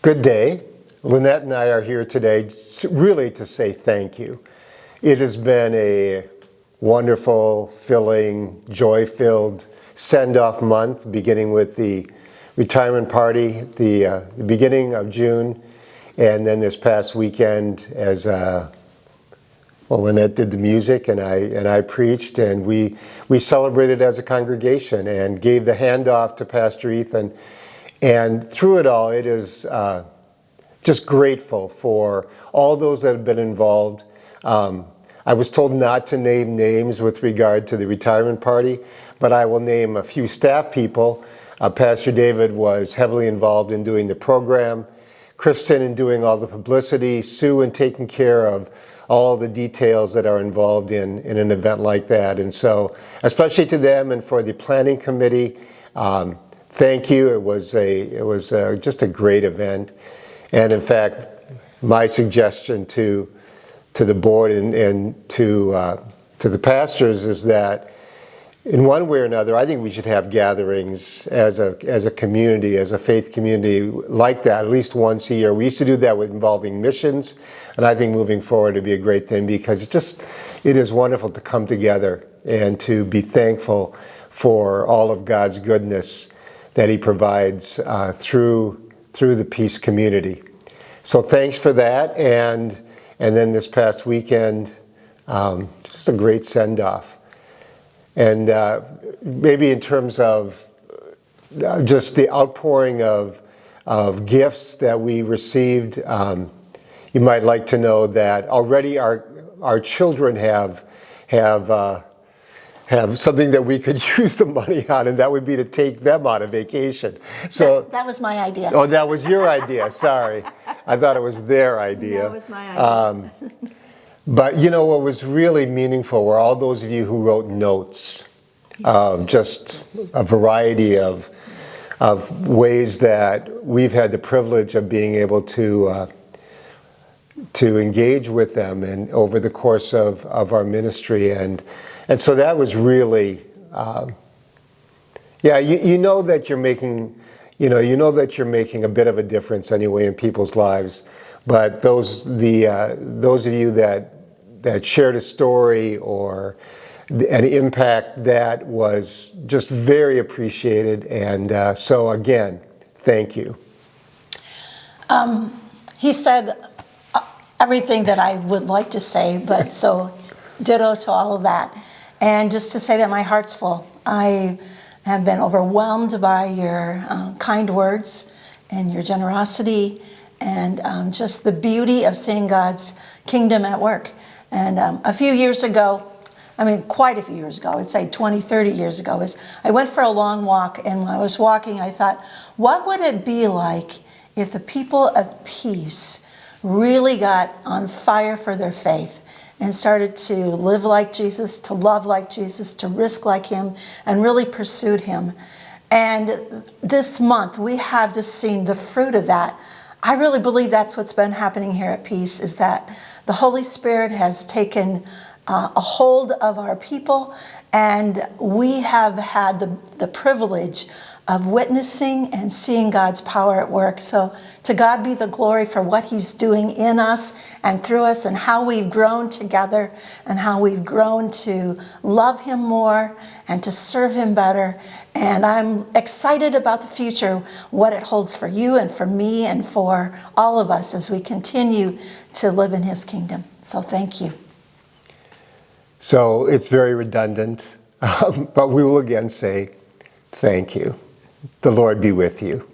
Good day. Lynette and I are here today really to say thank you. It has been a wonderful, filling, joy-filled send-off month, beginning with the retirement party at the beginning of June, and then this past weekend as Lynette did the music and I preached, and we celebrated as a congregation and gave the handoff to Pastor Ethan. And through it all, it is just grateful for all those that have been involved. I was told not to name names with regard to the retirement party, but I will name a few staff people. Pastor David was heavily involved in doing the program, Kristen in doing all the publicity, Sue in taking care of all the details that are involved in an event like that. And so, especially to them and for the planning committee, thank you. It was just a great event. And in fact, my suggestion to the board and to the pastors is that in one way or another, I think we should have gatherings as a community, as a faith community like that, at least once a year. We used to do that with involving missions, and I think moving forward would be a great thing because it is wonderful to come together and to be thankful for all of God's goodness that He provides through the Peace community. So thanks for that, and then this past weekend, just a great send-off. And maybe in terms of just the outpouring of gifts that we received, you might like to know that already our children have something that we could use the money on, and that would be to take them on a vacation. So that was my idea. Oh, that was your idea. Sorry, I thought it was their idea. That was my idea. But you know what was really meaningful were all those of you who wrote notes, just a variety of ways that we've had the privilege of being able to engage with them and over the course of our ministry, and so that was really, you know that you're making, that you're making a bit of a difference anyway in people's lives. But those of you that shared a story or an impact, that was just very appreciated. And so again, thank you. He said everything that I would like to say, but so ditto to all of that. And just to say that my heart's full. I have been overwhelmed by your kind words and your generosity, and just the beauty of seeing God's kingdom at work. And a few years ago, quite a few years ago, I'd say 20, 30 years ago, I went for a long walk, and when I was walking, I thought, what would it be like if the people of Peace really got on fire for their faith and started to live like Jesus, to love like Jesus, to risk like Him, and really pursued Him. And this month, we have just seen the fruit of that. I really believe that's what's been happening here at Peace, is that the Holy Spirit has taken a hold of our people, and we have had the privilege of witnessing and seeing God's power at work. So to God be the glory for what He's doing in us and through us, and how we've grown together, and how we've grown to love Him more and to serve Him better. And I'm excited about the future, what it holds for you and for me and for all of us as we continue to live in His kingdom. So thank you. So it's very redundant, but we will again say thank you. The Lord be with you.